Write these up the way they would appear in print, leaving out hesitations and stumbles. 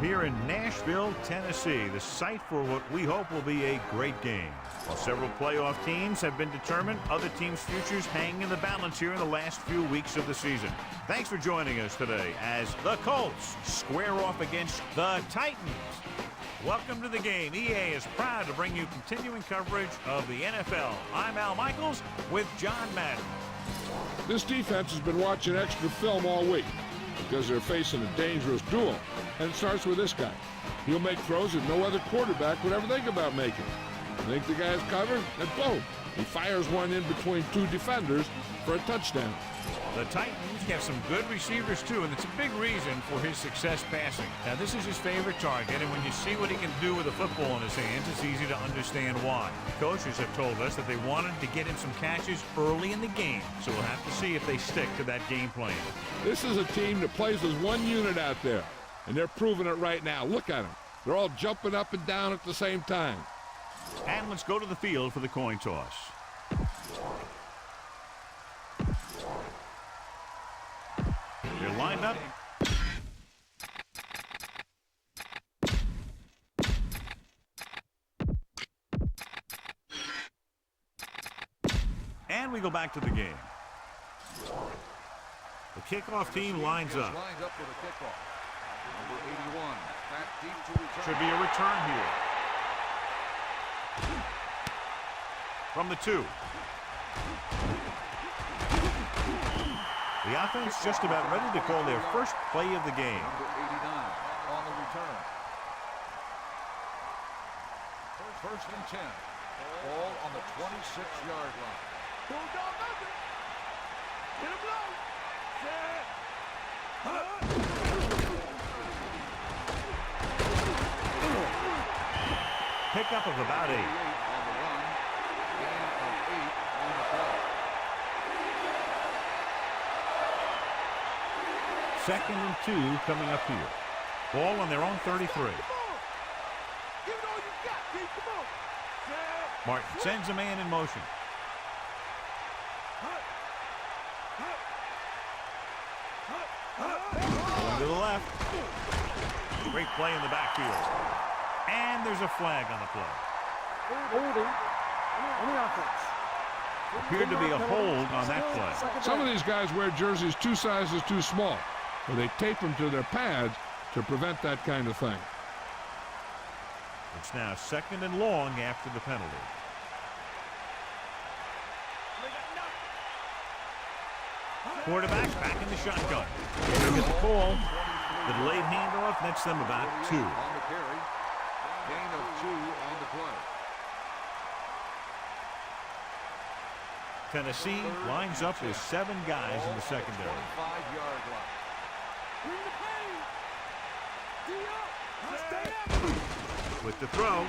here in Nashville, Tennessee, the site for what we hope will be a great game. While several playoff teams have been determined, other teams' futures hang in the balance here in the last few weeks of the season. Thanks for joining us today as the Colts square off against the Titans. Welcome to the game. EA is proud to bring you continuing coverage of the NFL. I'm Al Michaels with John Madden. This defense has been watching extra film all week because they're facing a dangerous duel. And it starts with this guy. He'll make throws that no other quarterback would ever think about making. Think the guy's covered, and boom, he fires one in between two defenders for a touchdown. The Titans have some good receivers, too, and it's a big reason for his success passing. Now, this is his favorite target, and when you see what he can do with a football in his hands, it's easy to understand why. Coaches have told us that they wanted to get him some catches early in the game, so we'll have to see if they stick to that game plan. This is a team that plays as one unit out there, and they're proving it right now. Look at them. They're all jumping up and down at the same time. And let's go to the field for the coin toss. They're lined up. And we go back to the game. The kickoff team lines up. Lined up for the kickoff. Number 81, back deep to return. Should be a return here. From the 2. The offense just about ready to call their first play of the game. Number 89 on the return. First and 10. Ball on the 26-yard line. Pickup of about 8. Second and 2 coming up here. Ball on their own 33. Martin sends a man in motion. Going to the left. Great play in the backfield. And there's a flag on the play. Appeared to be a hold on that play. Some of these guys wear jerseys 2 sizes too small, where they tape them to their pads to prevent that kind of thing. It's now second and long after the penalty. Quarterback back in the shotgun. They get the call. The delayed handoff nets them about 2. On the carry. Gain of 2 on the play. Tennessee lines up with 7 guys in the secondary. 5-yard line. With the throw,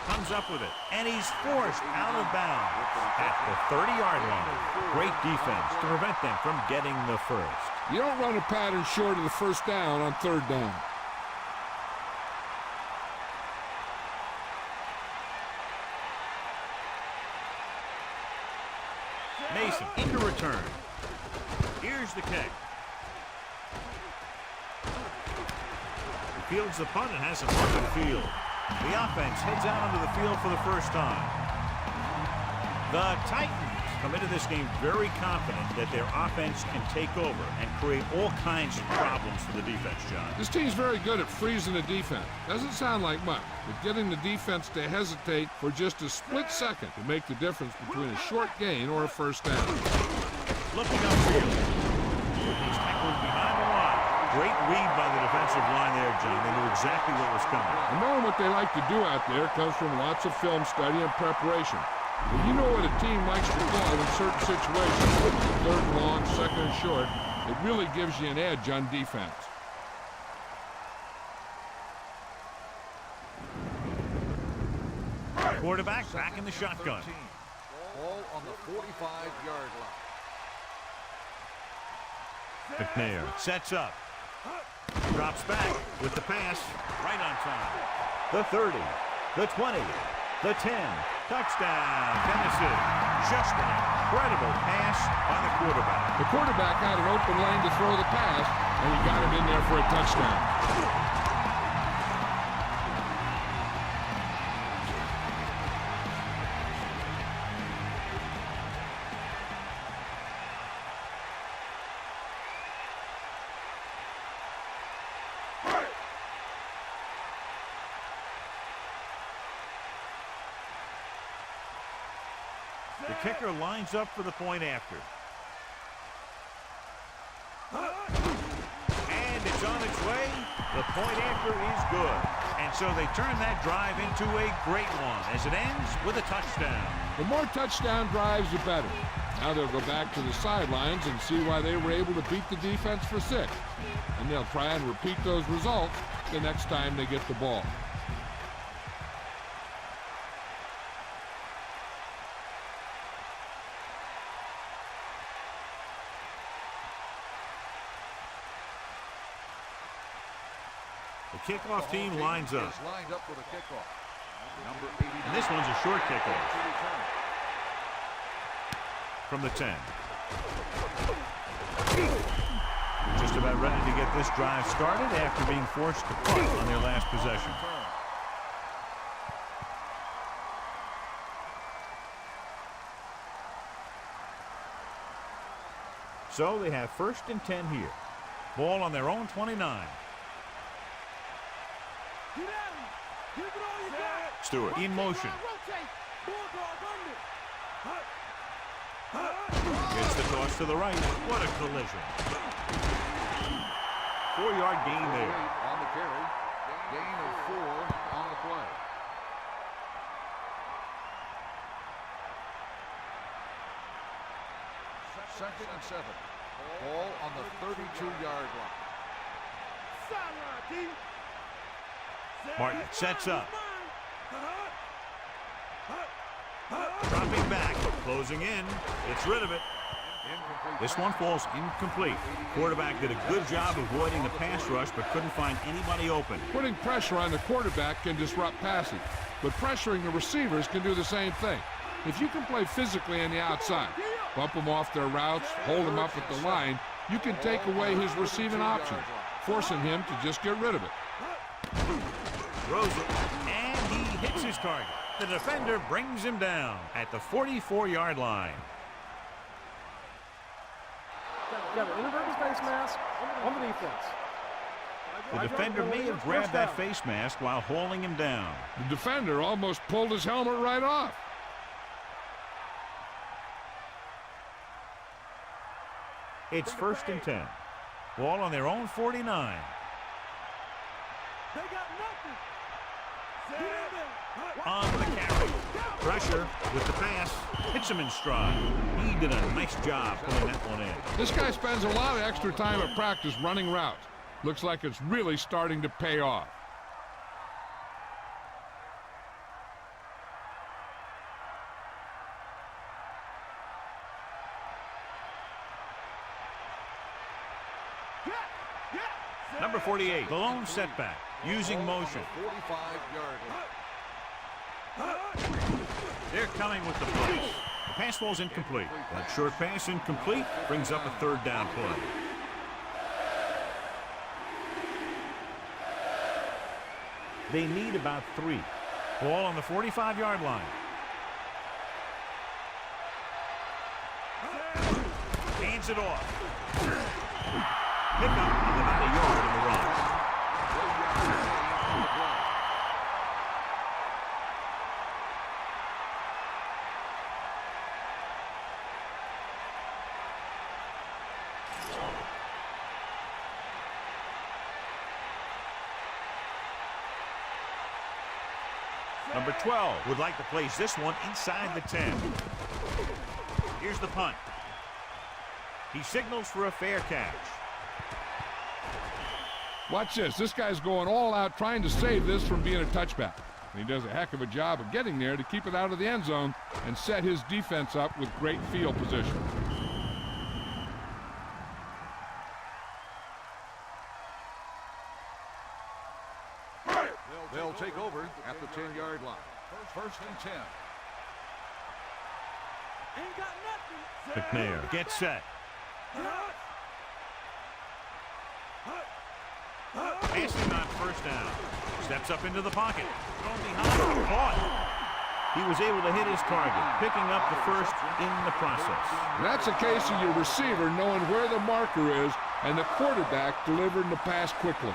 comes up with it, and he's forced out of bounds at the 30-yard line. Great defense to prevent them from getting the first. You don't run a pattern short of the first down on 3rd down. Mason into return. Here's the kick. He fields the punt and has an open field. The offense heads out onto the field for the first time. The Titans come into this game very confident that their offense can take over and create all kinds of problems for the defense, John. This team's very good at freezing the defense. Doesn't sound like much, but getting the defense to hesitate for just a split second to make the difference between a short gain or a first down. Looking upfield. He's tackled behind the line. Great read by the defensive line there, John. They knew exactly what was coming. And knowing what they like to do out there comes from lots of film study and preparation. But you know what a team likes to call in certain situations, 3rd and long, 2nd and short. It really gives you an edge on defense. Quarterback back in the shotgun. Ball on the 45-yard line. McNair sets up. Drops back with the pass. Right on time. The 30, the 20, the 10. Touchdown, Tennessee. Just an incredible pass by the quarterback. The quarterback had an open lane to throw the pass, and he got it in there for a touchdown. The kicker lines up for the point after. And it's on its way. The point after is good. And so they turn that drive into a great one as it ends with a touchdown. The more touchdown drives, the better. Now they'll go back to the sidelines and see why they were able to beat the defense for 6. And they'll try and repeat those results the next time they get the ball. The kickoff team lines up. Lined up for the kickoff. Number 89. And this one's a short kickoff from the 10. Just about ready to get this drive started after being forced to punt on their last possession. So they have 1st and 10 here. Ball on their own 29. Stewart in motion. Gets the toss to the right. What a collision. 4-yard gain there. On the carry. Gain of 4 on the play. Second and 7. Ball on the 32-yard line. Martin sets up. Dropping back, closing in. Gets rid of it. This one falls incomplete. Quarterback did a good job avoiding the pass rush, but couldn't find anybody open. Putting pressure on the quarterback can disrupt passing, but pressuring the receivers can do the same thing. If you can play physically on the outside, bump them off their routes, hold them up at the line, you can take away his receiving options, forcing him to just get rid of it. Throws it, and he hits his target. The defender brings him down at the 44-yard line. You have an inverted face mask on the defense. The defender may have grabbed that face mask while hauling him down. The defender almost pulled his helmet right off. It's 1st and 10. Ball on their own 49. They got nothing. On the carry. Pressure with the pass. Hits him in stride. He did a nice job pulling that one in. This guy spends a lot of extra time at practice running routes. Looks like it's really starting to pay off. Number 48, the lone setback, using motion. 45-yard line. They're coming with the blitz. The pass falls incomplete. That short pass incomplete brings up a 3rd down play. They need about 3. Ball on the 45-yard line. Hands it off. Pick up of about a yard in the run. Number 12 would like to place this one inside the 10. Here's the punt. He signals for a fair catch. Watch this. This guy's going all out trying to save this from being a touchback. And he does a heck of a job of getting there to keep it out of the end zone and set his defense up with great field position. They'll take over at the 10-yard line. 1st and 10. McNair gets set. Passing on 1st down. Steps up into the pocket. Thrown behind. Caught. He was able to hit his target, picking up the 1st in the process. That's a case of your receiver knowing where the marker is and the quarterback delivering the pass quickly.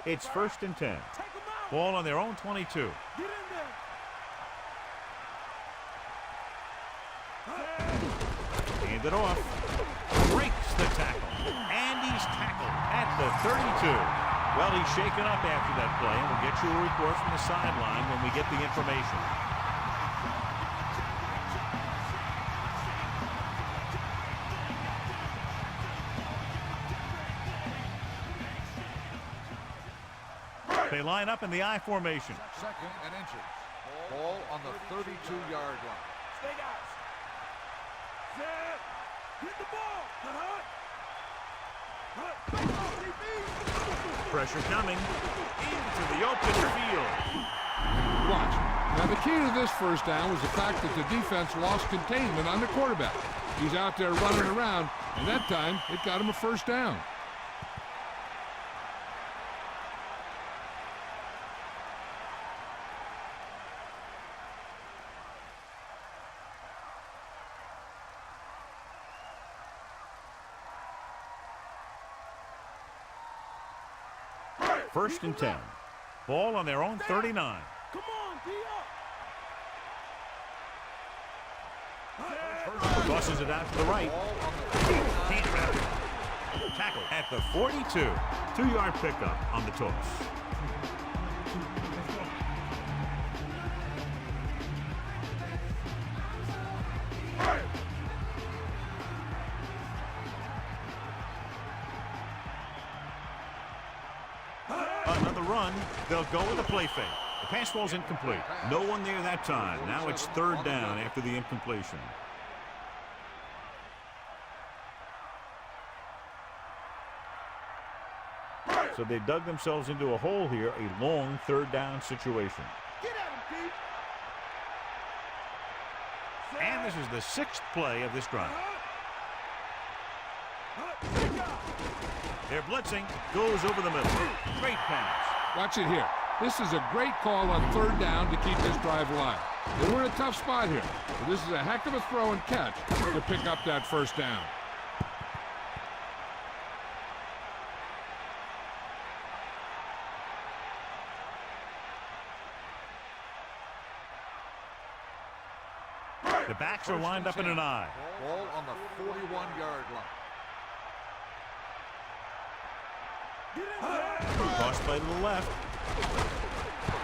It's 1st and 10. Ball on their own 22. Get in there. Hand it off. Breaks the tackle. And he's tackled at the 32. Well, he's shaken up after that play, and we'll get you a report from the sideline when we get the information. They line up in the I formation. 2nd and inches. Ball on the 32-yard line. Stay guys. Set. Hit the ball. Pressure coming into the open field. Watch. Now, the key to this first down was the fact that the defense lost containment on the quarterback. He's out there running around, and that time it got him a first down. First and 10. Ball on their own 39. Come on, D up. Tosses it out to the right. Can't wrap it. Tackle at the 42. 2-yard pickup on the toss. Another run. They'll go with a play fake. The pass ball's incomplete. No one there that time. Now it's 3rd down after the incompletion. So they dug themselves into a hole here, a long 3rd down situation. Get at him, D. And this is the 6th play of this drive. They're blitzing. Goes over the middle. Great pass. Watch it here. This is a great call on 3rd down to keep this drive alive. They were in a tough spot here, but this is a heck of a throw and catch to pick up that first down. The backs are lined up in an I. Ball on the 41-yard line. Cross play to the left.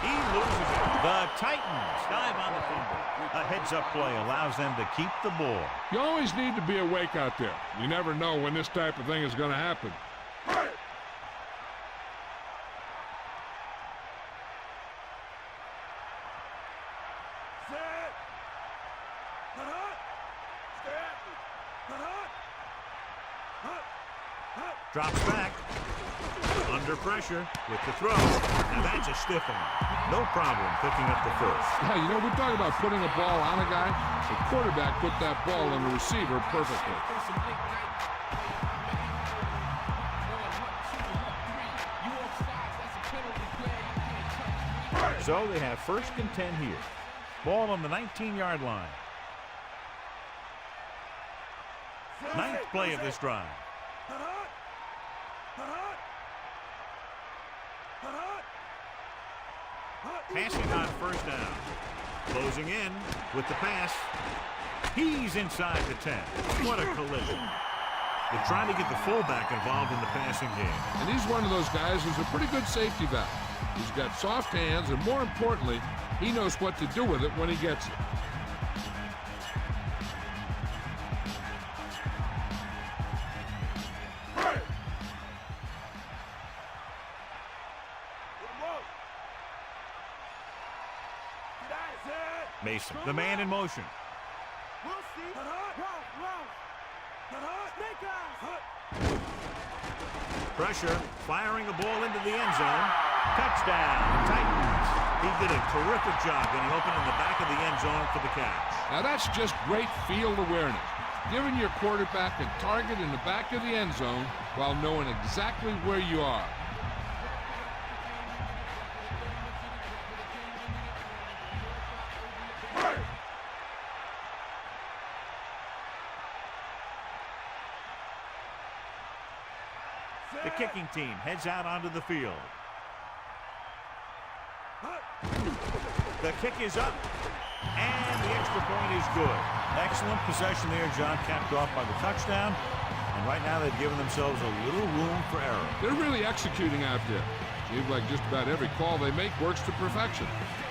He loses it. The Titans dive on the fumble. A heads-up play allows them to keep the ball. You always need to be awake out there. You never know when this type of thing is going to happen. Drops back. Under pressure with the throw. Now that's a stiff one. No problem picking up the first. Yeah, you know, we talk about putting a ball on a guy. The quarterback put that ball on the receiver perfectly. So they have 1st and 10 here. Ball on the 19-yard line. 9th play of this drive. Passing on 1st down. Closing in with the pass. He's inside the 10. What a collision. They're trying to get the fullback involved in the passing game. And he's one of those guys who's a pretty good safety valve. He's got soft hands, and more importantly, he knows what to do with it when he gets it. Mason, the man in motion. Pressure, firing the ball into the end zone. Touchdown, Titans. He did a terrific job getting open in the back of the end zone for the catch. Now that's just great field awareness. Giving your quarterback a target in the back of the end zone while knowing exactly where you are. The kicking team heads out onto the field. The kick is up, and the extra point is good. Excellent possession there, John, capped off by the touchdown. And right now they've given themselves a little room for error. They're really executing out there. Seems like just about every call they make works to perfection.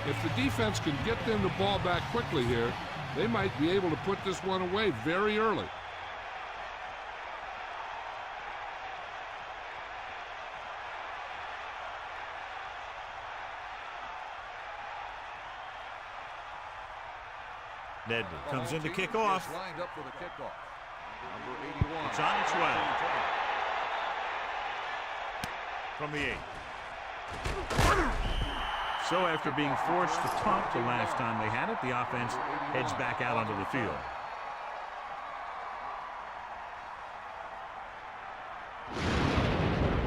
If the defense can get them the ball back quickly here, they might be able to put this one away very early. Nedley comes in to kick off. Lined up for the kickoff. Number 81. It's on its way. From the 8. So after being forced to punt the last time they had it, the offense heads back out onto the field.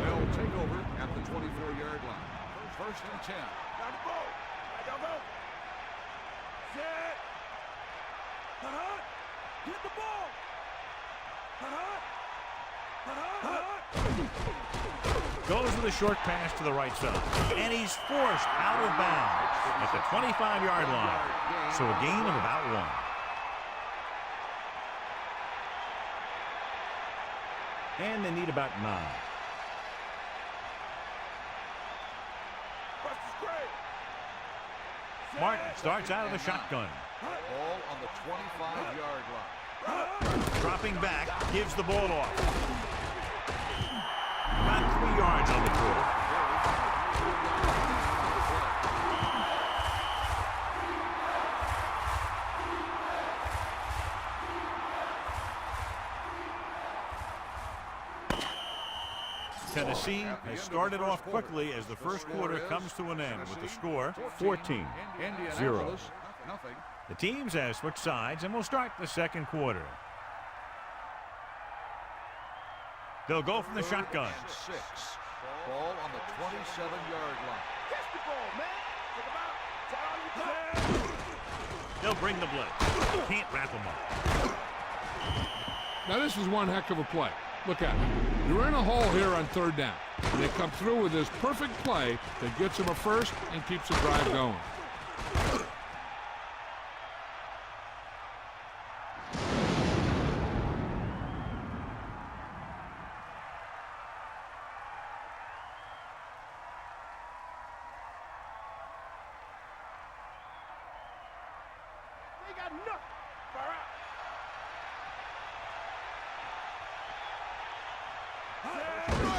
They'll take over at the 24-yard line. First and 10. Down the ball. Right down the ball. Set. Hit the ball. Goes with a short pass to the right side. And he's forced out of bounds at the 25-yard line. So a gain of about 1. And they need about 9. Martin starts out of the shotgun. Ball on the 25-yard line. Dropping back, gives the ball off. About 3 yards on the play. Tennessee has started off quickly as the first quarter comes to an end with the score 14-0. Nothing. The teams have switched sides and will start the second quarter. They'll go from the shotgun. 6. Ball on the 27-yard line. Catch the ball, man. Take him out. They'll bring the blitz. Can't wrap them up. Now this is one heck of a play. Look at it. You're in a hole here on third down. And they come through with this perfect play that gets them a first and keeps the drive going. They got nothing. Far out.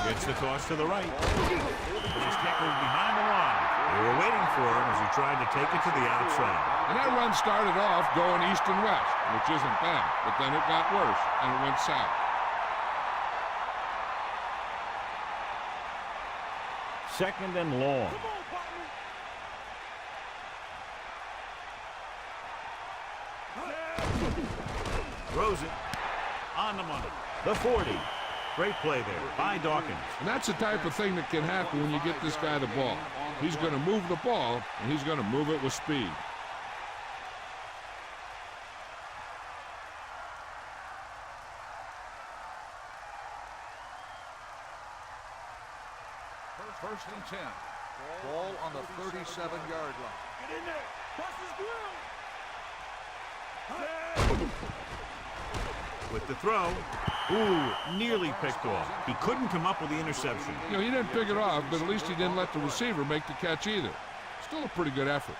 Gets the toss to the right. He's tackled behind the line. They were waiting for him as he tried to take it to the outside. And that run started off going east and west, which isn't bad. But then it got worse, and it went south. Second and long. Come on, partner. Throws it on the money. The 40. Great play there by Dawkins. And that's the type of thing that can happen when you get this guy the ball. He's going to move the ball, and he's going to move it with speed. First and 10. Ball on the 37-yard line. Get in there. Bust his grill. With the throw. Ooh, nearly picked off. He couldn't come up with the interception. You know, he didn't pick it off, but at least he didn't let the receiver make the catch either. Still a pretty good effort.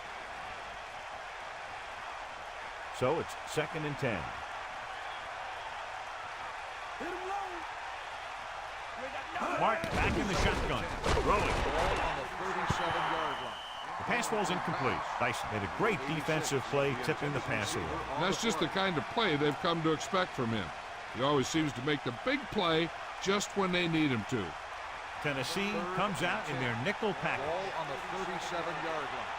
So it's second and 10. Hit him low. Martin back in the shotgun. Throwing. Ball on the 37-yard line. The pass ball's incomplete. Dyson made a great defensive play, tipping the pass away. And that's just the kind of play they've come to expect from him. He always seems to make the big play just when they need him to. Tennessee comes out in their nickel package. Ball on the 37-yard line.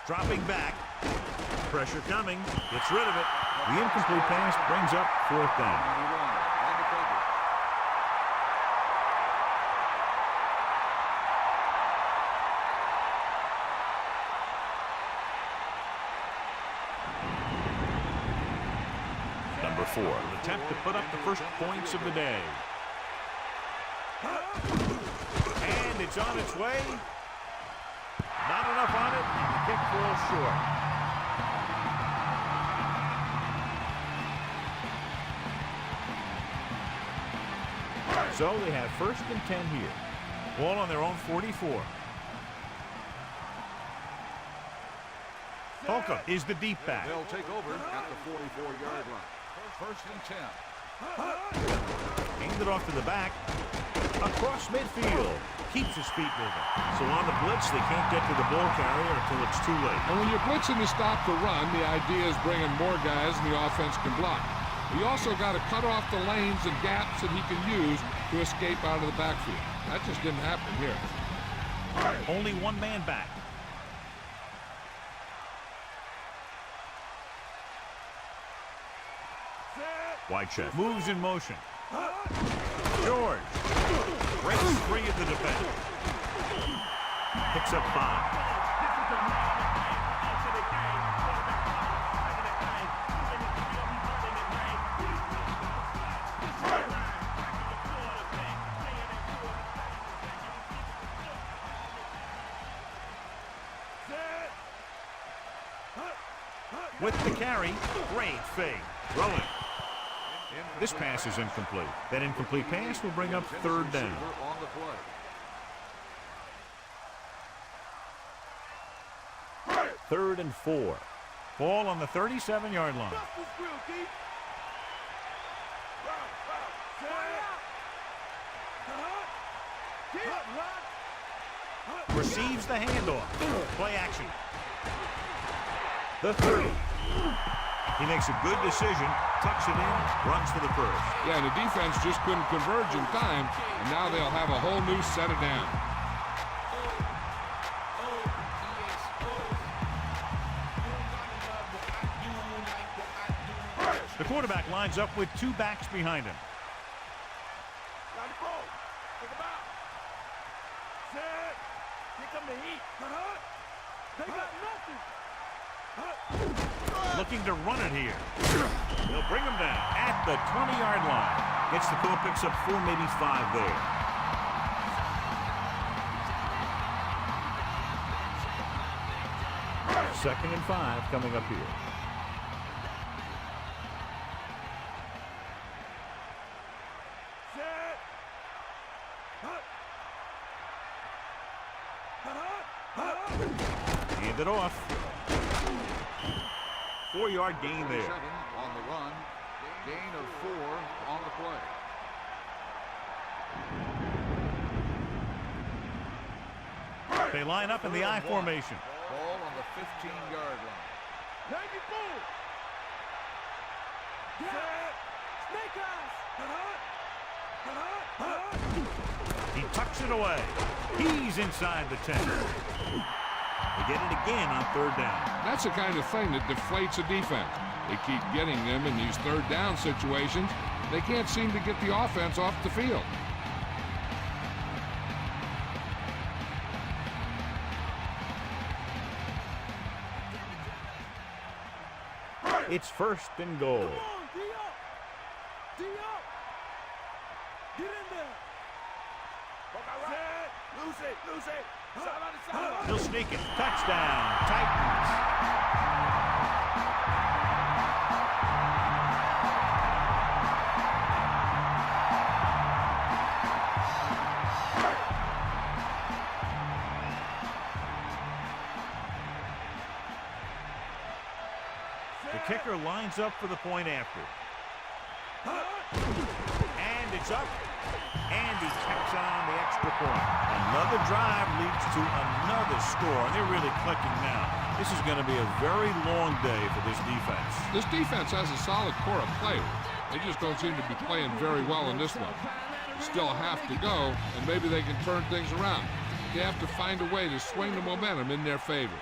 Dropping back. Pressure coming. Gets rid of it. The incomplete pass brings up fourth down. Number 4 will attempt to put up the first points of the day. it's on its way. Not enough on it, and the kick falls short. So they have 1st and 10 here. Ball on their own 44. Holcomb is the deep back. They'll take over at the 44-yard line. 1st and 10. Hand it off to the back. Across midfield. Keeps his feet moving. So on the blitz, they can't get to the ball carrier until it's too late. And when you're blitzing to stop the run, the idea is bringing more guys and the offense can block. You also got to cut off the lanes and gaps that he can use to escape out of the backfield. That just didn't happen here. Only one man back. Whitecheck moves in motion. George breaks free of the defense. Picks up 5. With the carry, great fake. Throwing. This pass is incomplete. That incomplete pass will bring up 3rd down. On the play. 3rd and 4. Ball on the 37-yard line. Receives the handoff. Play action. The 30. He makes a good decision, tucks it in, runs to the 1st. Yeah, and the defense just couldn't converge in time, and now they'll have a whole new set of down. The quarterback lines up with 2 backs behind him. They got nothing. Looking to run it here. They'll bring him down at the 20-yard line. Gets the call, picks up 4, maybe 5 there. Second and 5 coming up here. Hand it off. 4-yard gain there. 7 on the run. Gain of 4 on the play. They line up in the I formation. Ball on the 15-yard line. He tucks it away. He's inside the 10. They get it again on 3rd down. That's the kind of thing that deflates a defense. They keep getting them in these 3rd down situations. They can't seem to get the offense off the field. It's 1st and goal. Get in there. Lose it. He'll sneak it. Touchdown. Titans. The kicker lines up for the point after. And it's up. And he tacks on the extra point. Another drive leads to another score. And they're really clicking now. This is going to be a very long day for this defense. This defense has a solid core of players. They just don't seem to be playing very well in this one. Still have to go, and maybe they can turn things around. They have to find a way to swing the momentum in their favor.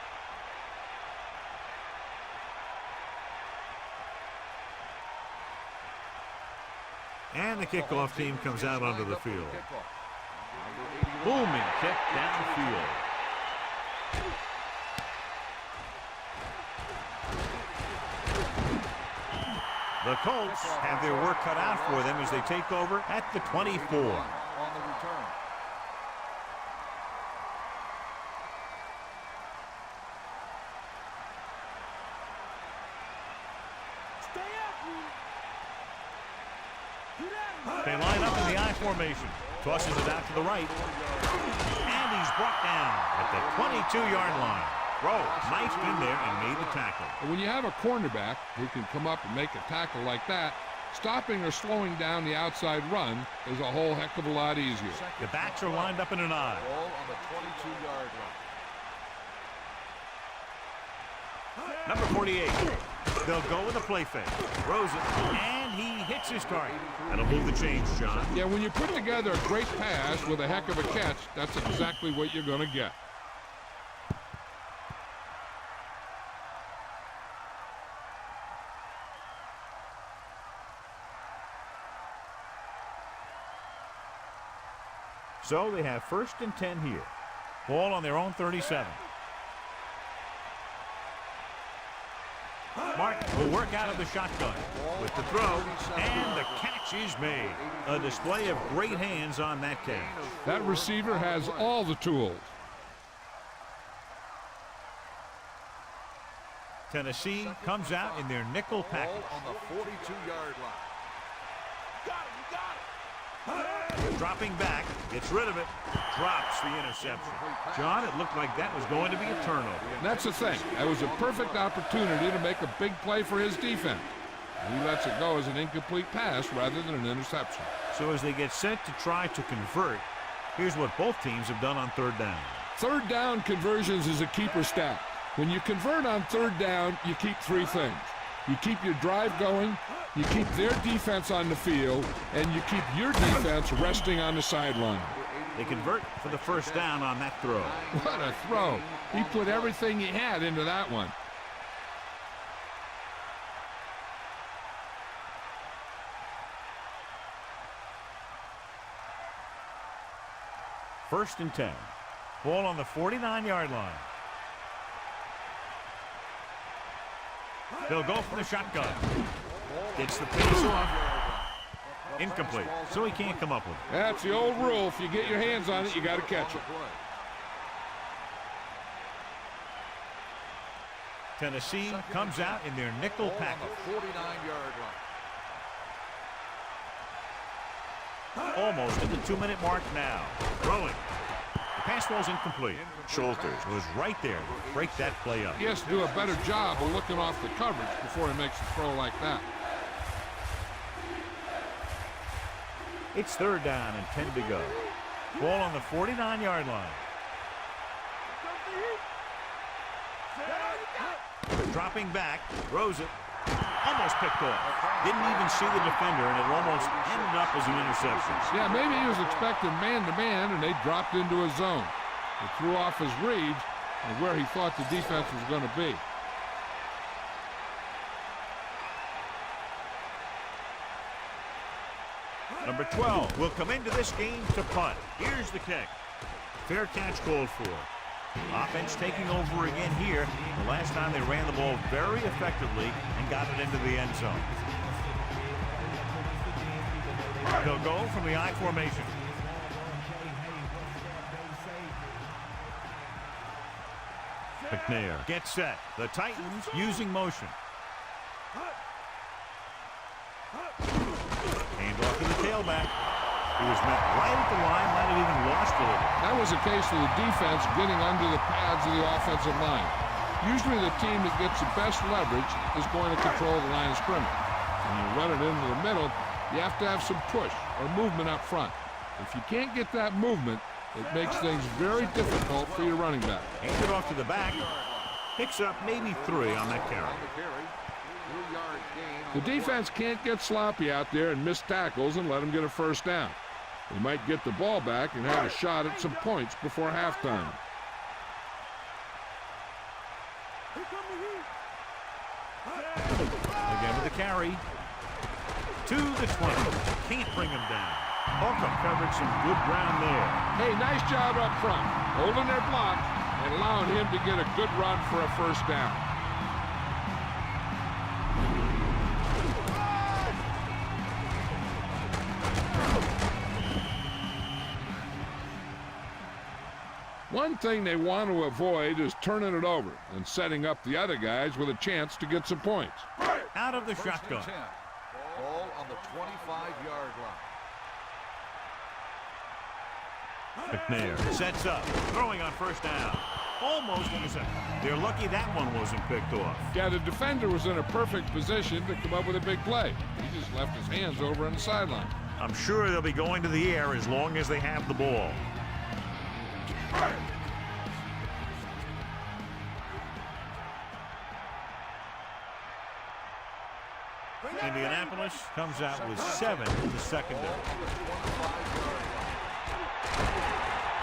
And the kickoff team comes out onto the field. Booming kick downfield. The Colts have their work cut out for them as they take over at the 24. On the return. formation. Tosses it out to the right. And he's brought down at the 22-yard line. Rowe knifed in there and made the tackle. When you have a cornerback who can come up and make a tackle like that, stopping or slowing down the outside run is a whole heck of a lot easier. The backs are lined up in an I. Ball on the 22-yard line. Number 48. They'll go with a play fake. Throws it, and he hits his target. That'll move the change, John. Yeah, when you put together a great pass with a heck of a catch, that's exactly what you're going to get. So they have 1st and 10 here. Ball on their own 37. Martin will work out of the shotgun with the throw, and the catch is made. A display of great hands on that catch. That receiver has all the tools. Tennessee comes out in their nickel package. Ball on the 42-yard line. Dropping back, gets rid of it, drops the interception. John, it looked like that was going to be a turnover. That's the thing. That was a perfect opportunity to make a big play for his defense. He lets it go as an incomplete pass rather than an interception. So as they get set to try to convert, here's what both teams have done on 3rd down. 3rd down conversions is a keeper stat. When you convert on 3rd down, you keep 3 things. You keep your drive going, you keep their defense on the field, and you keep your defense resting on the sideline. They convert for the 1st down on that throw. What a throw. He put everything he had into that one. First and 10. Ball on the 49-yard line. They'll go from the shotgun. Gets the pace off. Incomplete, so he can't come up with it. That's the old rule. If you get your hands on it, you got to catch it. Tennessee comes out in their nickel package. On the 49-yard line. Almost at the 2-minute mark now. Throwing. The pass ball's incomplete. Schulters was right there to break that play up. He has to do a better job of looking off the coverage before he makes a throw like that. It's 3rd down and 10 to go. Ball on the 49-yard line. Dropping back, throws it. Almost picked off. Didn't even see the defender, and it almost ended up as an interception. Yeah, maybe he was expecting man-to-man, and they dropped into his zone. He threw off his reads and where he thought the defense was going to be. Number 12 will come into this game to punt. Here's the kick. Fair catch called for. Offense taking over again here. The last time they ran the ball very effectively and got it into the end zone. They'll go from the I formation. McNair gets set. The Titans using motion. Handoff to the tailback. He was met right at the line, might have even lost a little. That was a case of the defense getting under the pads of the offensive line. Usually the team that gets the best leverage is going to control the line of scrimmage. When you run it into the middle, you have to have some push or movement up front. If you can't get that movement, it makes things very difficult for your running back. Hands it off to the back. Picks up maybe 3 on that carry. The defense can't get sloppy out there and miss tackles and let them get a 1st down. They might get the ball back and have a shot at some points before halftime. Again with the carry. To the 20. Can't bring him down. Holcomb covered some good ground there. Hey, nice job up front, holding their block and allowing him to get a good run for a 1st down. One thing they want to avoid is turning it over and setting up the other guys with a chance to get some points. Out of the shotgun. Ball on the 25-yard line. McNair sets up, throwing on first down. Almost intercepted. They're lucky that one wasn't picked off. Yeah, the defender was in a perfect position to come up with a big play. He just left his hands over on the sideline. I'm sure they'll be going to the air as long as they have the ball. Indianapolis comes out with 7 in the secondary.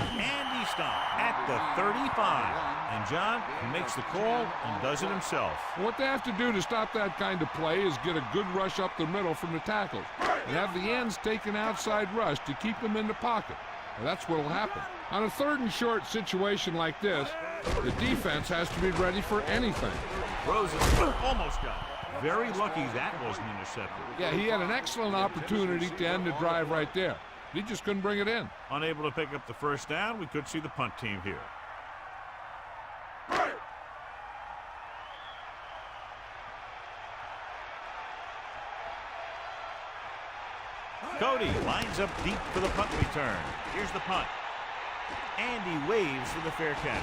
And he stopped at the 35. And John makes the call and does it himself. What they have to do to stop that kind of play is get a good rush up the middle from the tackles and have the ends take an outside rush to keep them in the pocket. Well, that's what will happen. On a 3rd and short situation like this, the defense has to be ready for anything. Rosen almost got it. Very lucky that wasn't intercepted. Yeah, he had an excellent opportunity to end the drive right there. He just couldn't bring it in. Unable to pick up the first down, we could see the punt team here. Cody lines up deep for the punt return. Here's the punt. And he waves for the fair catch.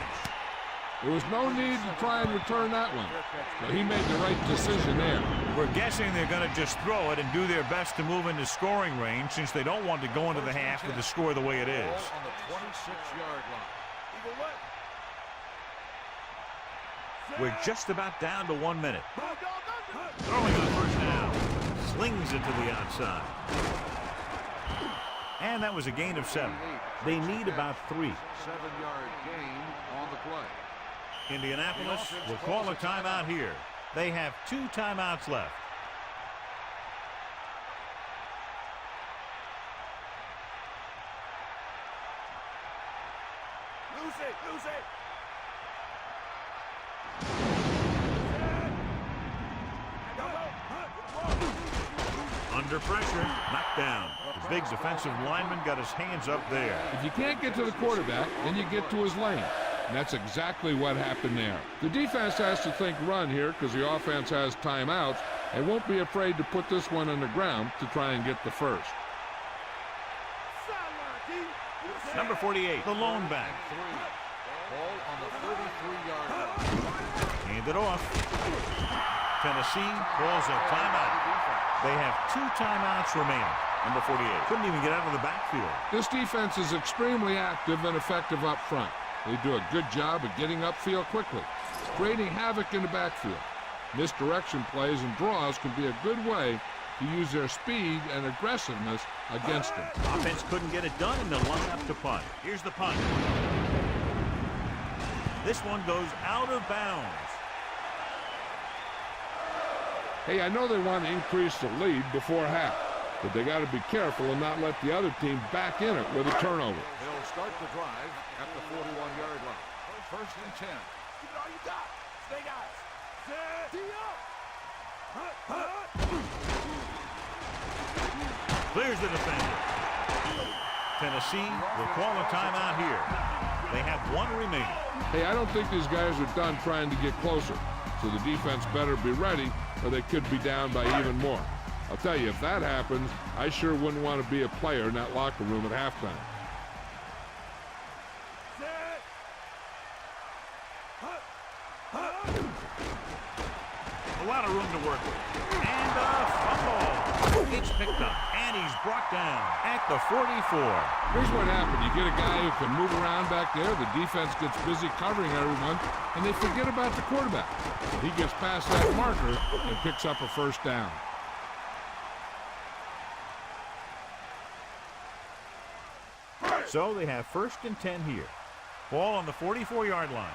There was no need to try and return that one. So he made the right decision there. We're guessing they're going to just throw it and do their best to move into scoring range since they don't want to go into the half with the score the way it is. On the 26-yard line. We're just about down to 1 minute. Throwing on first down. Slings it to the outside. And that was a gain of 7. They need about 3. 7-yard gain on the play. Indianapolis will call a timeout here. They have 2 timeouts left. Lose it, lose it. Under pressure, knocked down. The big defensive lineman got his hands up there. If you can't get to the quarterback, then you get to his lane. And that's exactly what happened there. The defense has to think run here because the offense has timeouts and won't be afraid to put this one on the ground to try and get the first. Number 48, the lone back. Ball on the 33-yard line. Hand it off. Tennessee calls a timeout. They have 2 timeouts remaining. Number 48 couldn't even get out of the backfield. This defense is extremely active and effective up front. They do a good job of getting upfield quickly, creating havoc in the backfield. Misdirection plays and draws can be a good way to use their speed and aggressiveness against them. Offense couldn't get it done, and they'll line up to punt. Here's the punt. This one goes out of bounds. Hey, I know they want to increase the lead before half, but they got to be careful and not let the other team back in it with a turnover. They'll start the drive at the 41-yard line. First and 10. Give it all you got. Stay guys. Clears the defender. Tennessee will call a timeout here. They have 1 remaining. Hey, I don't think these guys are done trying to get closer, so the defense better be ready or they could be down by even more. I'll tell you, if that happens, I sure wouldn't want to be a player in that locker room at halftime. A lot of room to work with. And a fumble. It's picked up, and he's brought down at the 44. Here's what happened. You get a guy who can move around back there, the defense gets busy covering everyone, and they forget about the quarterback. He gets past that marker and picks up a first down. So they have 1st and 10 here. Ball on the 44-yard line.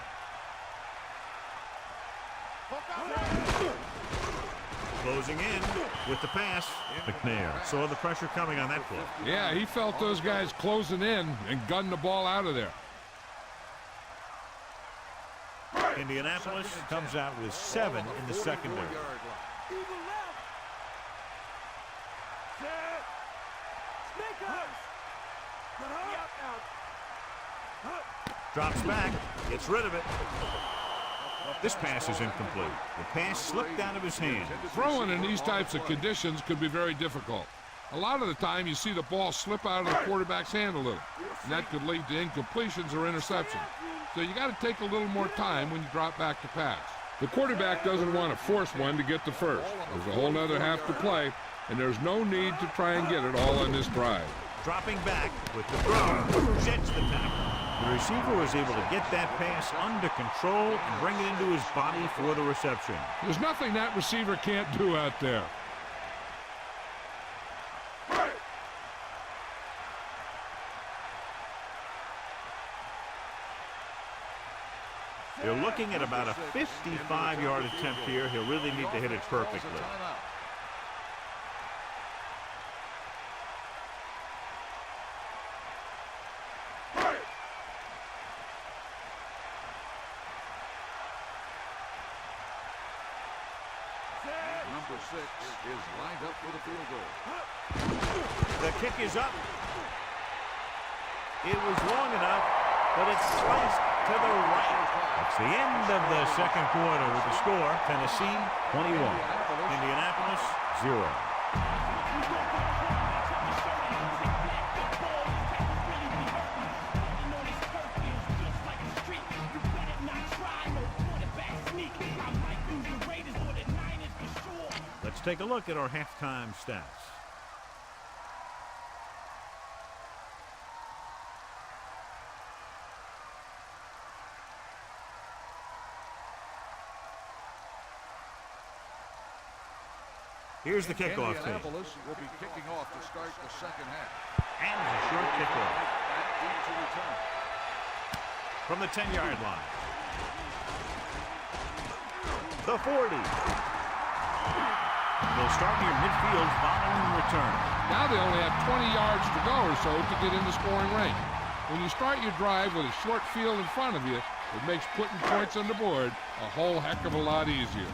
Closing in with the pass. McNair saw the pressure coming on that play. Yeah, he felt those guys closing in and gunned the ball out of there. Indianapolis comes out with 7 in the secondary. Drops back, gets rid of it. This pass is incomplete. The pass slipped out of his hand. Throwing in these types of conditions could be very difficult. A lot of the time, you see the ball slip out of the quarterback's hand a little, and that could lead to incompletions or interceptions. So you got to take a little more time when you drop back to pass. The quarterback doesn't want to force one to get the first. There's a whole other half to play, and there's no need to try and get it all on this drive. Dropping back with the throw, sheds the tackle. The receiver was able to get that pass under control and bring it into his body for the reception. There's nothing that receiver can't do out there. They're looking at about a 55-yard attempt here. He'll really need to hit it perfectly. Number 6 is lined up for the field goal. The kick is up. It was long enough, but it's sliced to the right. It's the end of the second quarter with the score, Tennessee 21, Indianapolis 0. Let's take a look at our halftime stats. Here's the kickoff team. Indianapolis will be kicking off to start the second half. And a short kickoff from the 10-yard line. The 40. They'll start near midfield following the return. Now they only have 20 yards to go or so to get into scoring range. When you start your drive with a short field in front of you, it makes putting points on the board a whole heck of a lot easier.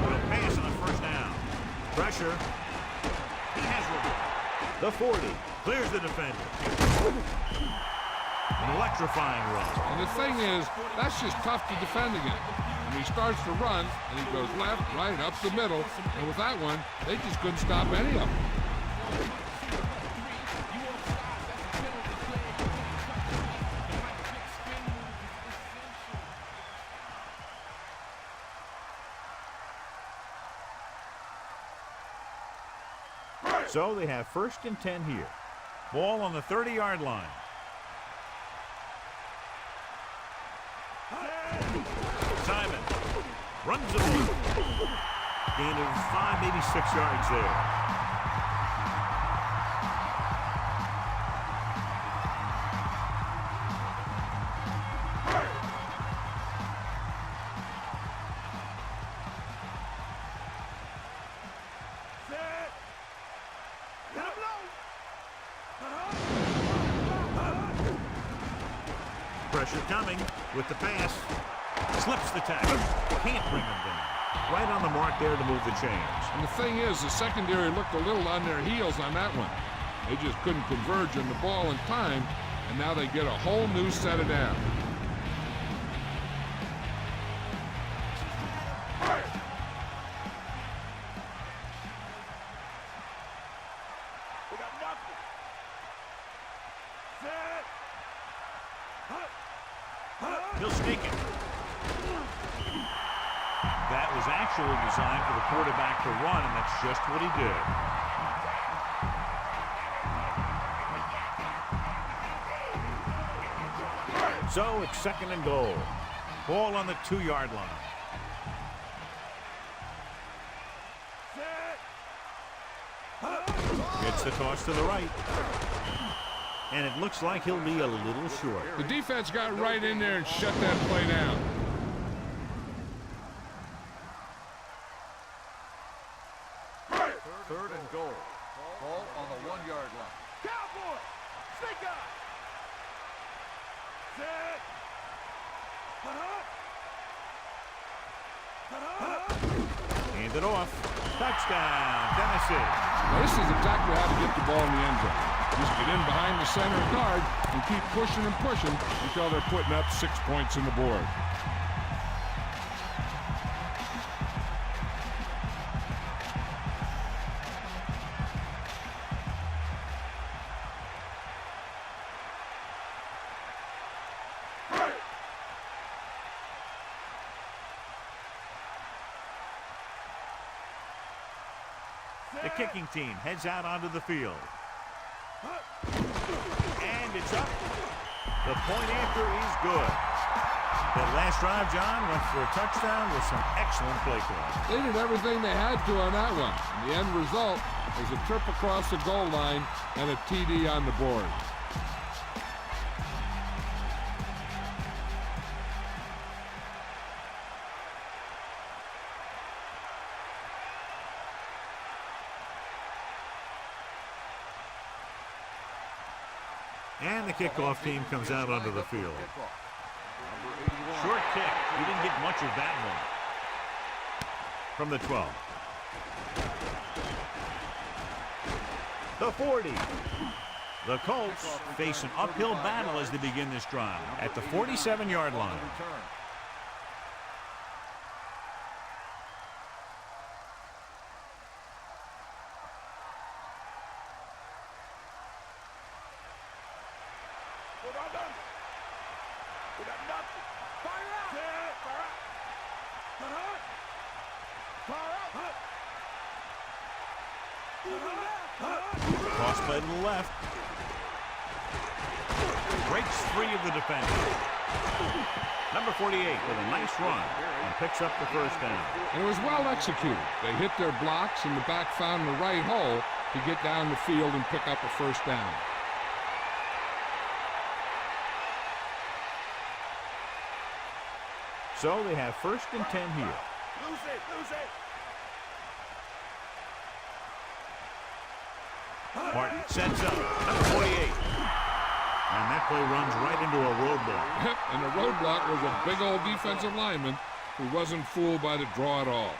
Little pass on the first down. Pressure. He has one. The 40 clears the defender. An electrifying run. And the thing is, that's just tough to defend against. When he starts to run, and he goes left, right, up the middle, and with that one, they just couldn't stop any of them. So they have 1st and 10 here. Ball on the 30-yard line. Simon runs it in. Gain of 5, maybe 6 yards there. Pressure coming with the pass. Slips the tackle. Can't bring him down. Right on the mark there to move the chains. And the thing is, the secondary looked a little on their heels on that one. They just couldn't converge on the ball in time, and now they get a whole new set of downs. He'll sneak it. That was actually designed for the quarterback to run, and that's just what he did. So it's 2nd and goal. Ball on the 2-yard line. Gets the toss to the right. And it looks like he'll be a little short. The defense got right in there and shut that play down. Third and goal. Ball on the 1-yard line. Cowboy! Stick up! Set! Hand it off. Touchdown, Tennessee. Now, this is exactly how to get the ball in the end zone. Just get in behind the center guard and keep pushing and pushing until they're putting up 6 points on the board. The kicking team heads out onto the field. And it's up. The point after is good. That last drive, John, went for a touchdown with some excellent play calling. They did everything they had to on that one. The end result is a trip across the goal line and a TD on the board. And the kickoff team comes out onto the field. Short kick. He didn't get much of that one. From the 12. The 40. The Colts face an uphill battle as they begin this drive at the 47-yard line. Cross play to the left. Breaks free of the defender. Number 48 with a nice run and picks up the first down. It was well executed. They hit their blocks and the back found the right hole to get down the field and pick up a first down. So they have 1st and 10 here. Lose it. Martin sets up. Number 48. And that play runs right into a roadblock. And the roadblock was a big old defensive lineman who wasn't fooled by the draw at all.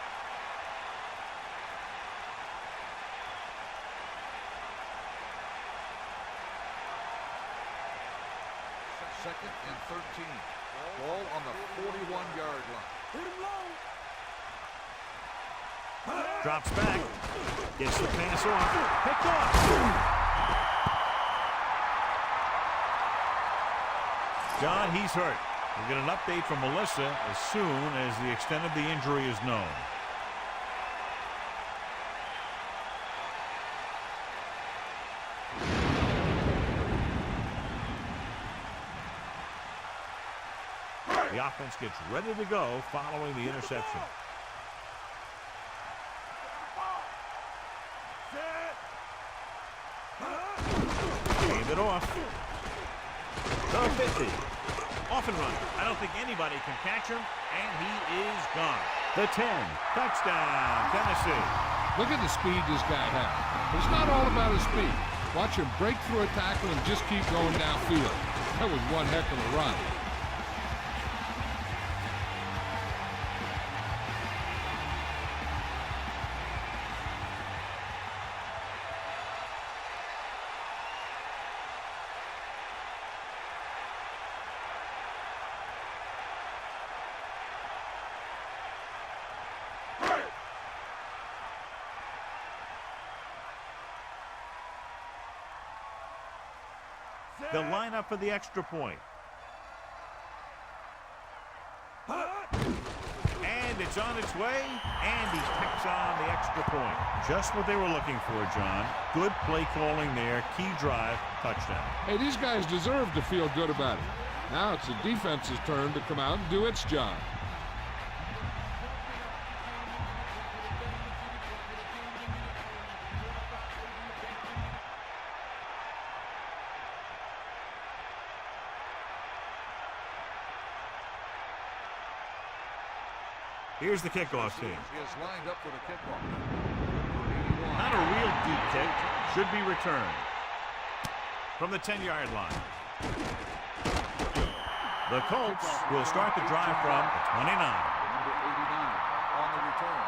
Second and 13. Ball on the 41-yard line. Hit him low. Drops back. Gets the pass off. Picked off. John, he's hurt. We'll get an update from Melissa as soon as the extent of the injury is known. The offense gets ready to go following the interception. Hand it off. The 50. Off and run. I don't think anybody can catch him, and he is gone. The 10. Touchdown, Tennessee. Look at the speed this guy has. It's not all about his speed. Watch him break through a tackle and just keep going downfield. That was one heck of a run. They'll line up for the extra point. And it's on its way, and he picks on the extra point. Just what they were looking for, John. Good play calling there. Key drive, touchdown. Hey, these guys deserve to feel good about it. Now it's the defense's turn to come out and do its job. Here's the kickoff team. Is lined up for the kickoff. Not a real deep kick. Should be returned. From the 10-yard line. The Colts will start the drive from the 29. Number 89 on the return.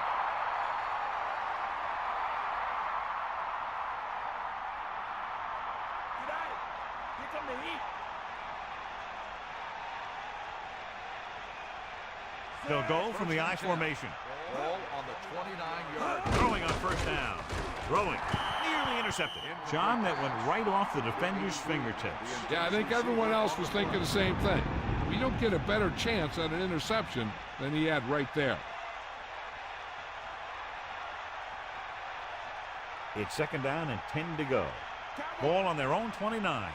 They'll go from the I formation. Ball on the 29-yard line. Throwing on first down. Throwing. Nearly intercepted. John, that went right off the defender's fingertips. Yeah, I think everyone else was thinking the same thing. We don't get a better chance at an interception than he had right there. It's second down and 10 to go. Ball on their own 29.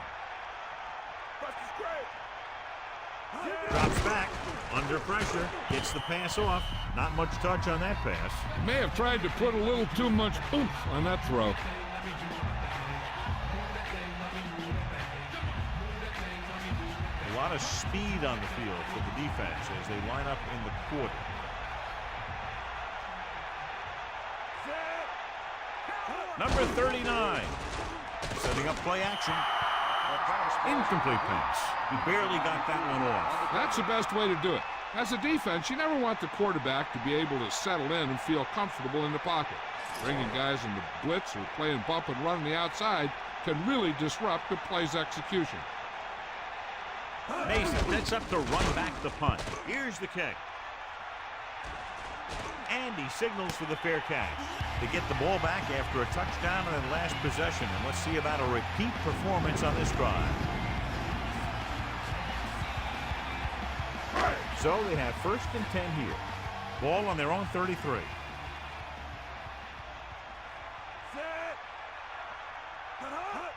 Drops back. Under pressure. Gets the pass off. Not much touch on that pass. May have tried to put a little too much oomph on that throw. A lot of speed on the field for the defense as they line up in the quarter. Number 39. Setting up play action. Incomplete pass. He barely got that one off. That's the best way to do it. As a defense, you never want the quarterback to be able to settle in and feel comfortable in the pocket. Bringing guys into blitz or playing bump and run on the outside can really disrupt the play's execution. Mason sets up to run back the punt. Here's the kick. And he signals for the fair catch. They get the ball back after a touchdown on their last possession. And let's see about a repeat performance on this drive. So they have first and 10 here. Ball on their own 33.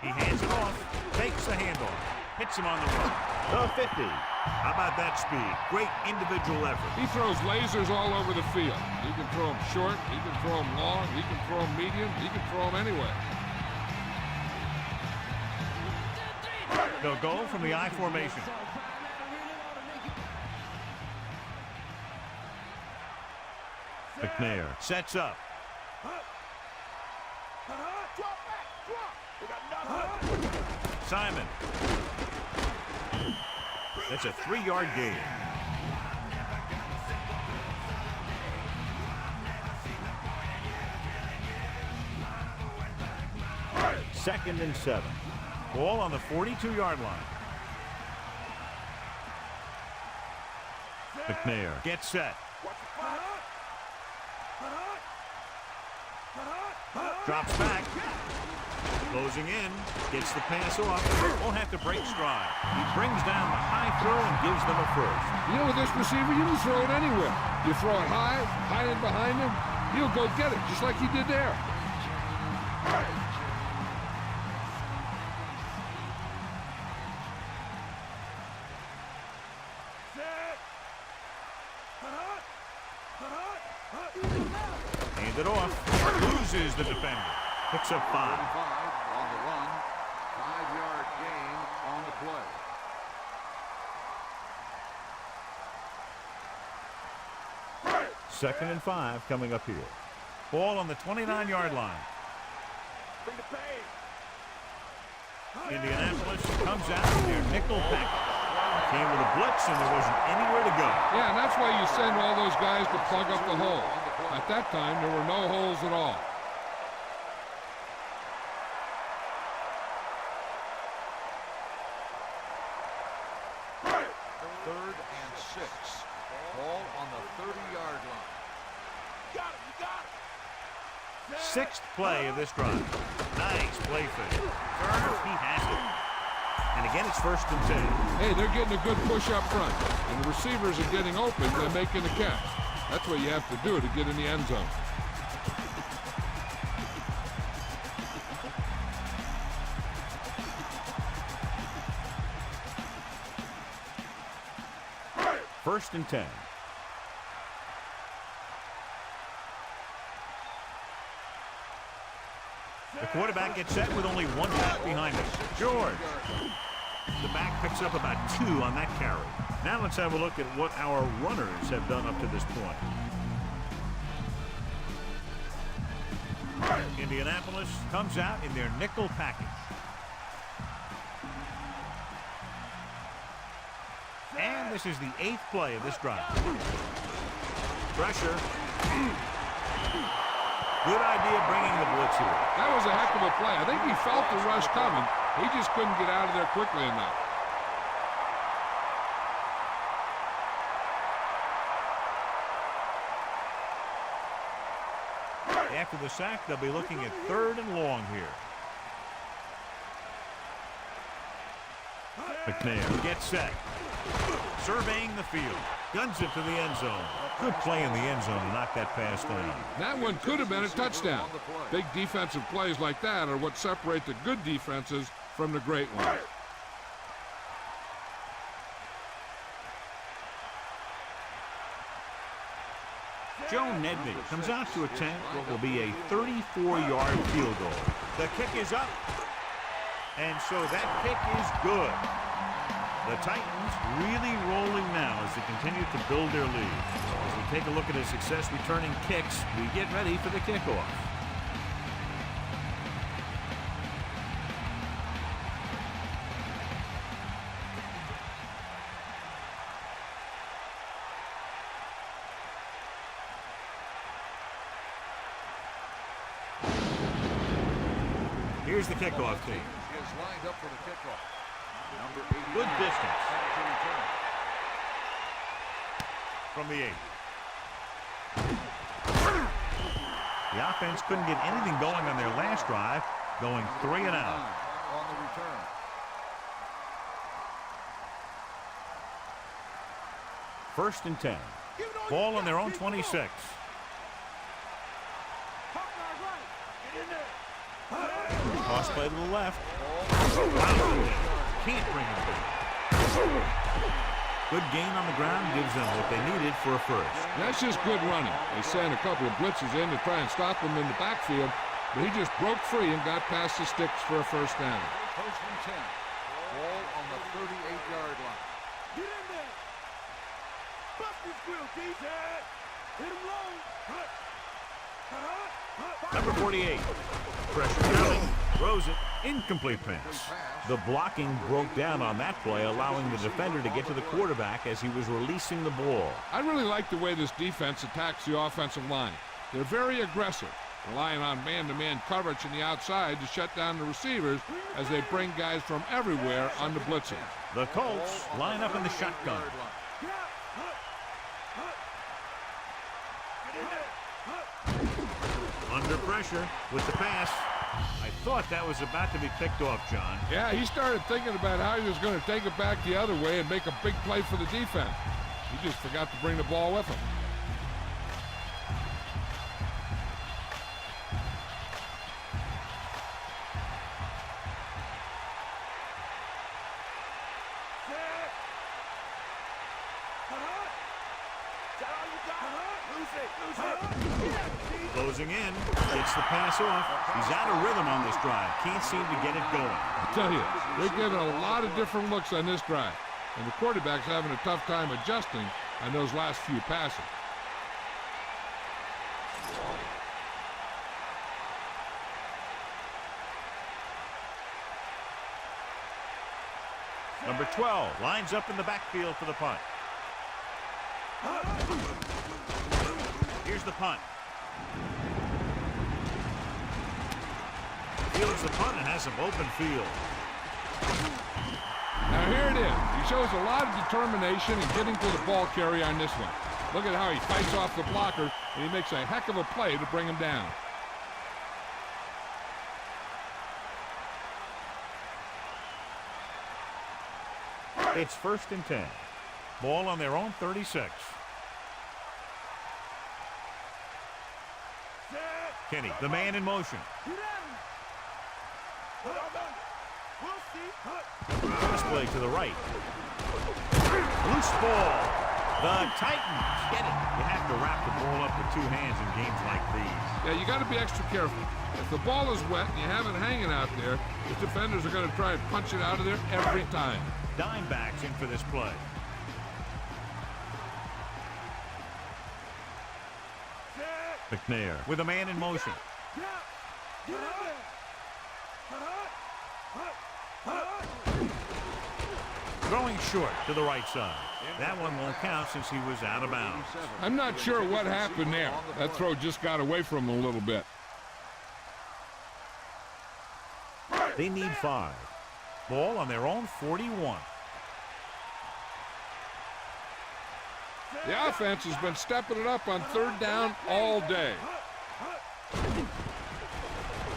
He hands it off. Takes the handoff. Hits him on the run. The 50. How about that speed? Great individual effort. He throws lasers all over the field. He can throw them short. He can throw them long. He can throw them medium. He can throw them anywhere. They'll go from the I formation. McNair sets up. Simon. That's a 3-yard gain. Second and 7. Ball on the 42-yard line. McNair gets set. Drops back. Closing in. Gets the pass off. Won't have to break stride. He brings down the high throw and gives them a first. You know, with this receiver, you can throw it anywhere. You throw it high and behind him, he'll go get it, just like he did there. Hand it off. Loses the defender. Picks up 5. On the run. 5-yard gain on the play. Second and 5 coming up here. Ball on the 29-yard line. Indianapolis comes out in their nickel package. Came with a blitz and there wasn't anywhere to go. Yeah, and that's why you send all those guys to plug up the hole. At that time, there were no holes at all. Third and 6. Ball on the 30-yard line. Got it, you got it. 6th play of this drive. Nice play fake. Turner, he has it. And again, it's first and 10. Hey, they're getting a good push up front. And the receivers are getting open. They're making the catch. That's what you have to do to get in the end zone. First and 10. The quarterback gets set with only one back behind him. George. The back picks up about 2 on that carry. Now let's have a look at what our runners have done up to this point. Indianapolis comes out in their nickel package. And this is the 8th play of this drive. Pressure. Good idea bringing the blitz here. That was a heck of a play. I think he felt the rush coming. He just couldn't get out of there quickly enough. After the sack, they'll be looking at 3rd and long here. McNair gets set. Surveying the field. Guns it to the end zone. Good play in the end zone to knock that pass down. That one could have been a touchdown. Big defensive plays like that are what separate the good defenses from the great ones. Joe Nedney comes out to attempt what will be a 34-yard field goal. The kick is up. And so that kick is good. The Titans really rolling now as they continue to build their lead. As we take a look at his success returning kicks, we get ready for the kickoff. Here's the kickoff team. Is lined up for the kickoff. Number 89. Good distance. From the 8. The offense couldn't get anything going on their last drive, going 3 and out. On the return. First and 10. Ball on their own 26. Cross play to the left. Wow. Can't bring him back. Good gain on the ground gives them what they needed for a first. That's just good running. They sent a couple of blitzes in to try and stop him in the backfield, but he just broke free and got past the sticks for a first down. First and 10. Ball on the 38-yard line. Get in there. Bust his grill, DJ. Hit him low. Number 48. Pressure coming. Throws it. Incomplete pass. The blocking broke down on that play, allowing the defender to get to the quarterback as he was releasing the ball. I really like the way this defense attacks the offensive line. They're very aggressive, relying on man-to-man coverage in the outside to shut down the receivers as they bring guys from everywhere on the blitzing. The Colts line up in the shotgun. Under pressure with the pass. I thought that was about to be picked off, John. Yeah, he started thinking about how he was going to take it back the other way and make a big play for the defense. He just forgot to bring the ball with him. Closing in, gets the pass off. He's out of rhythm on this drive. Can't seem to get it going. I tell you, they're giving a lot of different looks on this drive, and the quarterback's having a tough time adjusting on those last few passes. Number 12 lines up in the backfield for the punt. Here's the punt. Fields the punt and has some open field. Now here it is. He shows a lot of determination in getting to the ball carrier on this one. Look at how he fights off the blocker, and he makes a heck of a play to bring him down. It's first and 10. Ball on their own 36. Kenny, the man in motion. Pass play to the right. Loose ball. The Titans get it. You have to wrap the ball up with two hands in games like these. Yeah, you got to be extra careful. If the ball is wet and you have it hanging out there, the defenders are going to try and punch it out of there every time. Dime backs in for this play. McNair with a man in motion. Throwing short to the right side. That one won't count since he was out of bounds. I'm not sure what happened there. That throw just got away from him a little bit. They need 5. Ball on their own 41. The offense has been stepping it up on third down all day.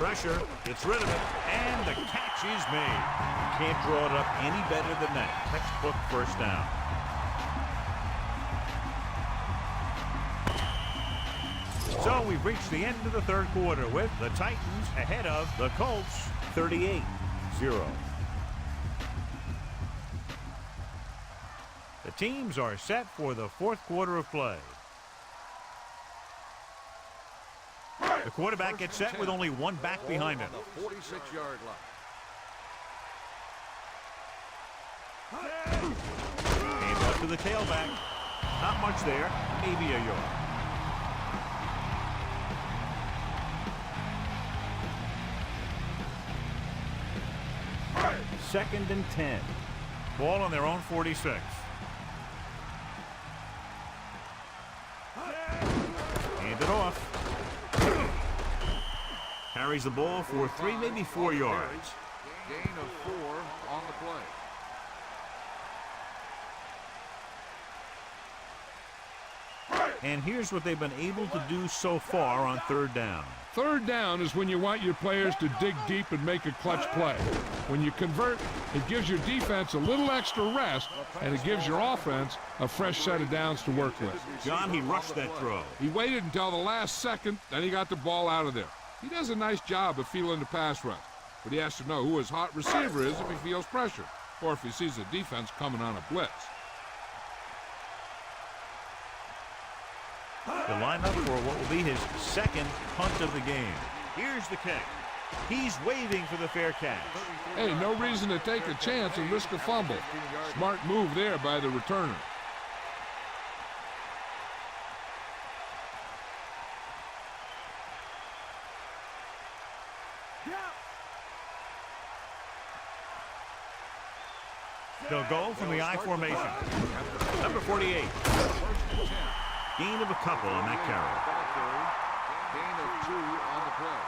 Pressure, gets rid of it, and the catch is made. Can't draw it up any better than that. Textbook first down. So we've reached the end of the third quarter with the Titans ahead of the Colts 38-0. The teams are set for the fourth quarter of play. The quarterback gets set with only one back behind him. On the 46-yard line. Hands out to the tailback. Not much there. Maybe a yard. Second and 10. Ball on their own 46. Hand it off. Carries the ball for 3, maybe 4 yards. Gain of 4 on the play. And here's what they've been able to do so far on third down. Third down is when you want your players to dig deep and make a clutch play. When you convert, it gives your defense a little extra rest, and it gives your offense a fresh set of downs to work with. John, he rushed that throw. He waited until the last second, then he got the ball out of there. He does a nice job of feeling the pass rush, but he has to know who his hot receiver is if he feels pressure, or if he sees the defense coming on a blitz. The lineup for what will be his second punt of the game. Here's the kick. He's waiting for the fair catch. Hey, no reason to take a chance and risk a fumble. Smart move there by the returner. They'll go from the I formation. Number 48. Gain of a couple on that carry. Gain of 2 on the play.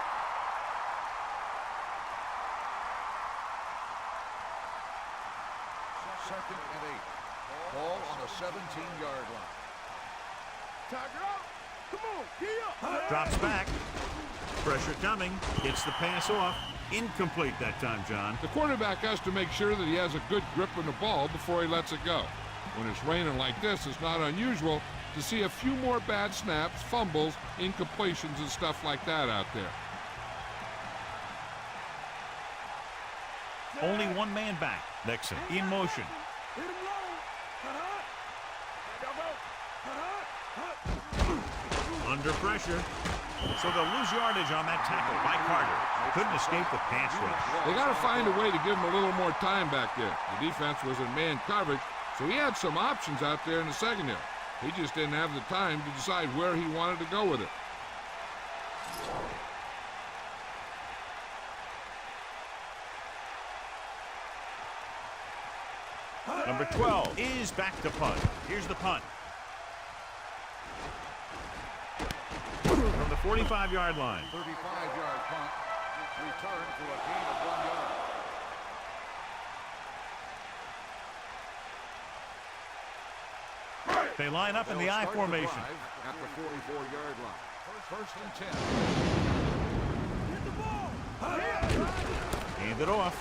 Second and 8. Ball on the 17-yard line. Tiger out. Come on, gee up. Drops back. Pressure coming. Gets the pass off. Incomplete that time, John. The quarterback has to make sure that he has a good grip on the ball before he lets it go. When it's raining like this, it's not unusual to see a few more bad snaps, fumbles, incompletions, and stuff like that out there. Only one man back. Nixon in motion. Hit him low. Under pressure. So they'll lose yardage on that tackle by Carter. Couldn't escape the pass rush. They got to find a way to give him a little more time back there. The defense was in man coverage, so he had some options out there in the secondary. He just didn't have the time to decide where he wanted to go with it. Number 12 is back to punt. Here's the punt. From the 45-yard line. 35-yard punt. Return for a gain of 1 yard. They line up in the I formation. At the 44-yard line. First and 10. Hit the ball. Hand it off.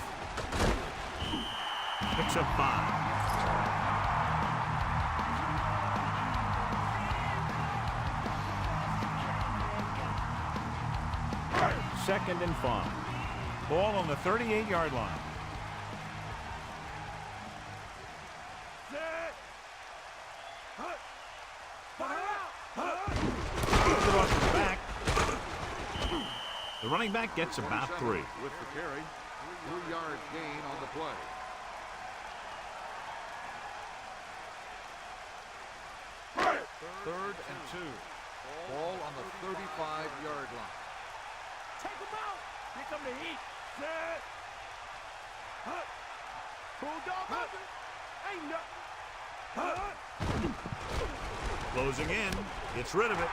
Picks up 5. Second and 5. Ball on the 38-yard line. Set. Hut. Fire out. Gets it off his back. The running back gets about 3. With the carry. 3-yard gain on the play. Third and 2. Ball on the 35-yard line. Take him out. Here come the heat. Set. Hut. Bulldog open. Ain't nothing. Hut. Closing in. Gets rid of it.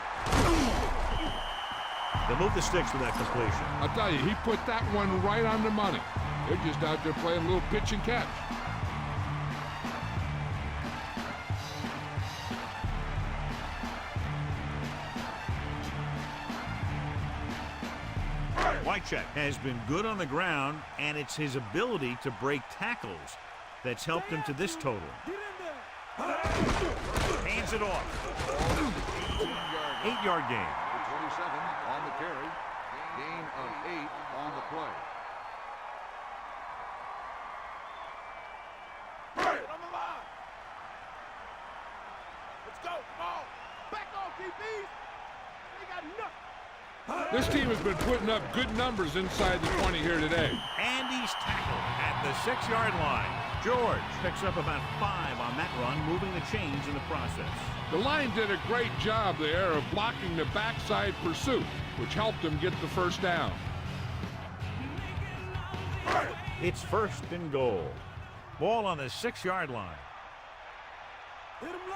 They'll move the sticks with that completion. I'll tell you, he put that one right on the money. They're just out there playing a little pitch and catch. Wycheck has been good on the ground, and it's his ability to break tackles that's helped him to this total. Hands it off. 8-yard gain. 27 on the carry. Gain of 8 on the play. On the line. Let's go. Come on. Back off, DBs. They got nothing. This team has been putting up good numbers inside the 20 here today. And he's tackled at the 6-yard line. George picks up about 5 on that run, moving the chains in the process. The line did a great job there of blocking the backside pursuit, which helped him get the first down. It's 1st and goal. Ball on the 6-yard line. Hit him low.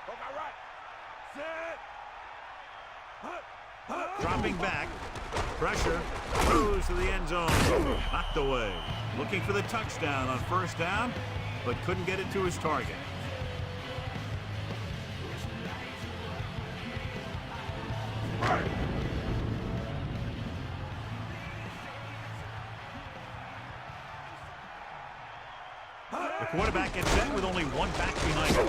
Okay, right. Set. Dropping back. Pressure. Throws to the end zone. Knocked away. Looking for the touchdown on 1st down, but couldn't get it to his target. The quarterback gets set with only one back behind him.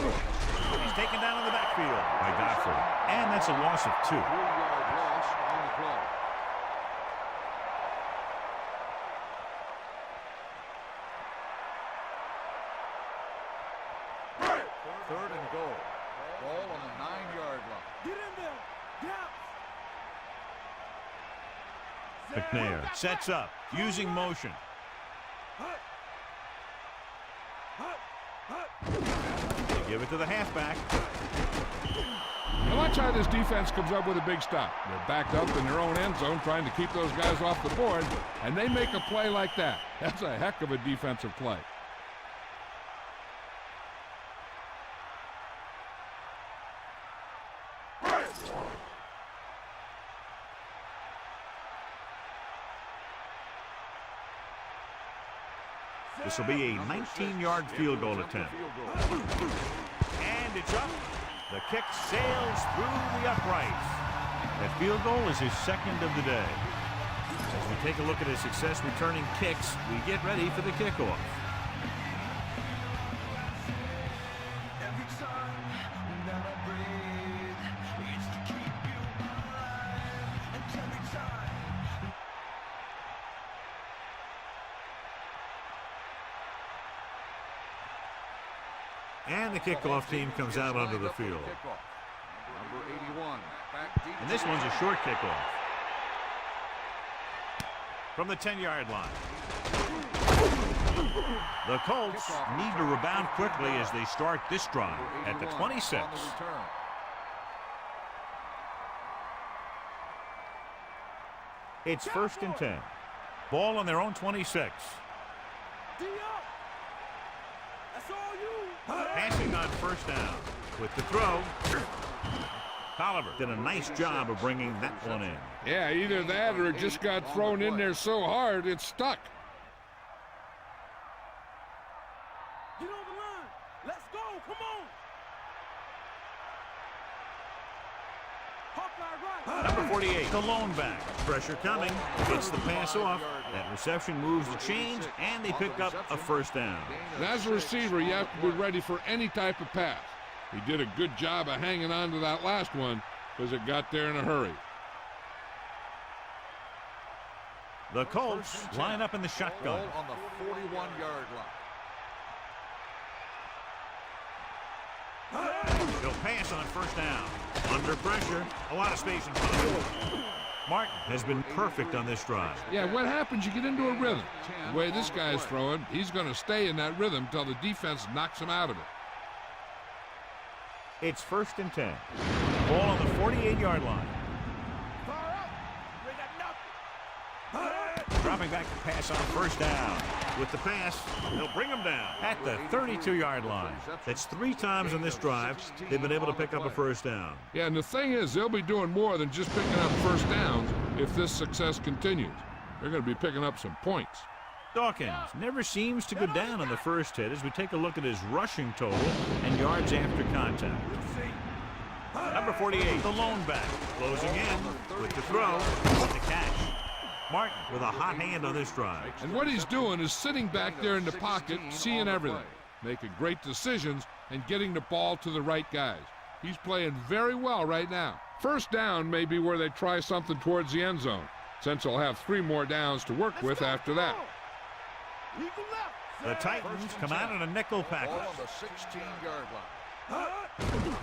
He's taken down in the backfield by Godfrey. And that's a loss of 2. 3-yard loss on the play. Third and goal. Ball on the 9-yard line. Get in there. Yeah. McNair sets up, using motion. They give it to the halfback. Now watch how this defense comes up with a big stop. They're backed up in their own end zone trying to keep those guys off the board, and they make a play like that. That's a heck of a defensive play. This will be a 19-yard field goal attempt. And it's up. The kick sails through the uprights. That field goal is his 2nd of the day. As we take a look at his success returning kicks, we get ready for the kickoff. And the kickoff team comes out onto the field. Number 81. And this one's a short kickoff. From the 10-yard line. The Colts need to rebound quickly as they start this drive at the 26. It's 1st and 10. Ball on their own 26. Passing on 1st down. With the throw, Tolliver did a nice job of bringing that one in. Yeah, either that or it just got thrown in there so hard it stuck. Get on the line. Let's go. Come on. Hawkeye right. Number 48, the lone back. Pressure coming. Gets the pass off. That reception moves the chains, and they pick up a 1st down. And as a receiver, you have to be ready for any type of pass. He did a good job of hanging on to that last one because it got there in a hurry. The Colts line up in the shotgun. Ball on the 41-yard line. He'll pass on 1st down. Under pressure, a lot of space in front of him. Martin has been perfect on this drive. Yeah, what happens, you get into a rhythm. The way this guy's throwing, he's going to stay in that rhythm until the defense knocks him out of it. It's 1st and 10. Ball on the 48-yard line. Dropping back to pass on 1st down. With the pass, he'll bring him down at the 32-yard line. That's 3 times on this drive they've been able to pick up a 1st down. Yeah, and the thing is, they'll be doing more than just picking up 1st downs if this success continues. They're going to be picking up some points. Dawkins never seems to go down on the first hit as we take a look at his rushing total and yards after contact. Number 48, the lone back, closing in with the throw, with the catch. Martin with a hot hand on this drive. And what he's doing is sitting back there in the pocket, seeing everything, making great decisions, and getting the ball to the right guys. He's playing very well right now. First down may be where they try something towards the end zone, since they'll have 3 more downs to work with after that. The Titans come out in a nickel package. Ball on the 16-yard line.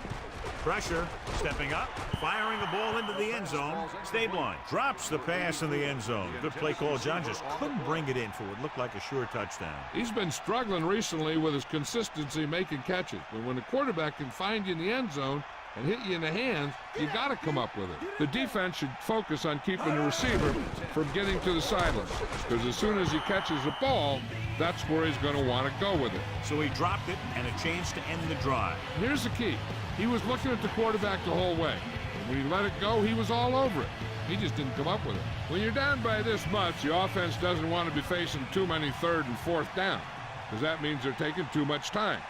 Pressure, stepping up, firing the ball into the end zone. Stabline drops the pass in the end zone. Good play call. John just couldn't bring it in for what looked like a sure touchdown. He's been struggling recently with his consistency making catches, but when the quarterback can find you in the end zone and hit you in the hands, you got to come up with it. The defense should focus on keeping the receiver from getting to the sidelines, because as soon as he catches the ball, that's where he's going to want to go with it. So he dropped it, and a chance to end the drive. Here's the key. He was looking at the quarterback the whole way. And when he let it go, he was all over it. He just didn't come up with it. When you're down by this much, the offense doesn't want to be facing too many 3rd and 4th down, because that means they're taking too much time.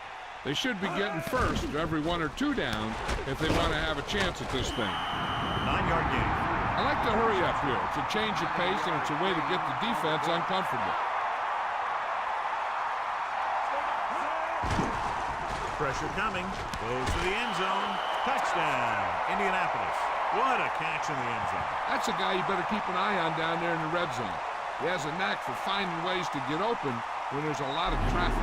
They should be getting first every 1 or 2 downs if they want to have a chance at this thing. 9-yard gain. I like to hurry up here. It's a change of pace, and it's a way to get the defense uncomfortable. Pressure coming. Goes to the end zone. Touchdown, Indianapolis. What a catch in the end zone. That's a guy you better keep an eye on down there in the red zone. He has a knack for finding ways to get open when there's a lot of traffic.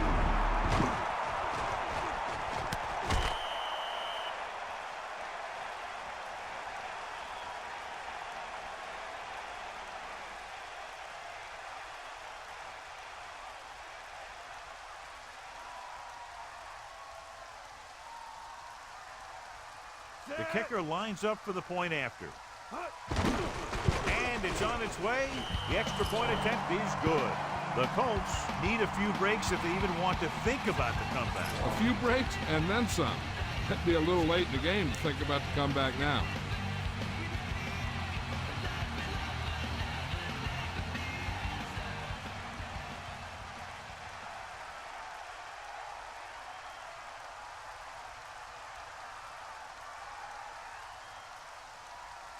The kicker lines up for the point after. And it's on its way. The extra point attempt is good. The Colts need a few breaks if they even want to think about the comeback. A few breaks and then some. That'd be a little late in the game to think about the comeback now.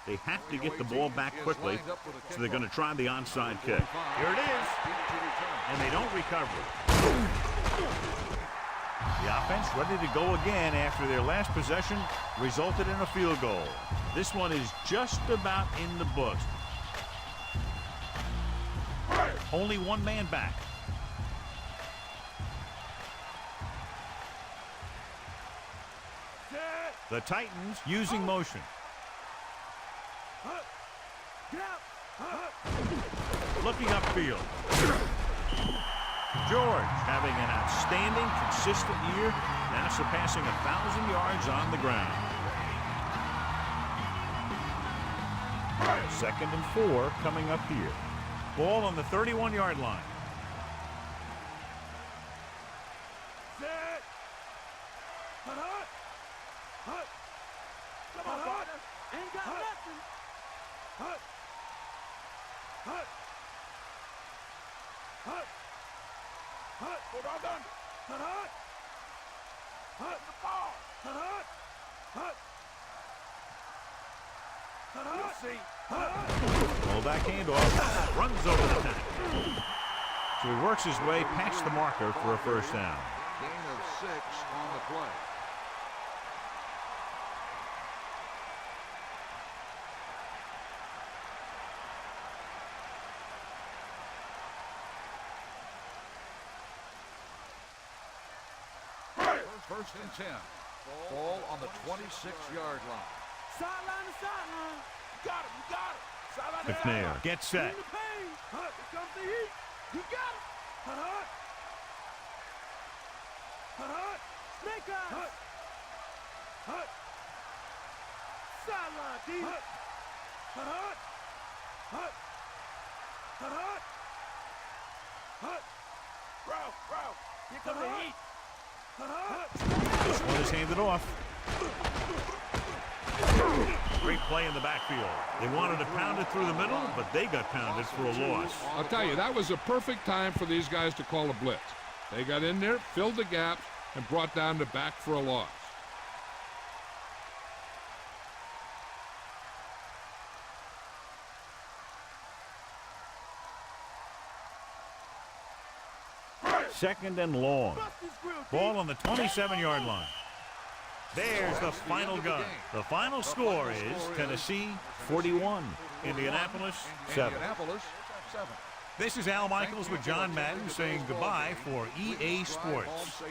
They have to get the ball back quickly, so they're going to try the onside kick. Here it is, and they don't recover. The offense ready to go again after their last possession resulted in a field goal. This one is just about in the books. Only 1 man back. The Titans using motion. Looking upfield. George having an outstanding, consistent year, now surpassing 1,000 yards on the ground. 2nd and 4 coming up here. Ball on the 31-yard line. Come on, partner. Ain't got nothing. Hut. Hut. Hut. Hut. Hold on, done. Hut. Hut. Hut. The ball. Hut. Hut. Hut. Hut. See. Hut. Ball back handoff. Runs over the tackle. So he works his way past the marker for a first down. Gain of 6 on the play. First and 10. Ball on the 26-yard line. Sideline to sideline. You got it. You got it. Sideline to McNair sideline. gets set. In the pain. Hut. Here comes the heat. You got it. Hut. Hut. Hut. Hut. Snake eyes. Hut. Hut. Sideline, D. Hut. Hut. Hut. Hut. Hut. Hut. Hut. Ralph. Ralph. Here comes the heat. This one is handed off. Great play in the backfield. They wanted to pound it through the middle, but they got pounded for a loss. I'll tell you, that was a perfect time for these guys to call a blitz. They got in there, filled the gaps, and brought down the back for a loss. Second and long. Ball on the 27-yard line. There's the final gun. The final score is Tennessee 41, Indianapolis 7. This is Al Michaels with John Madden saying goodbye for EA Sports.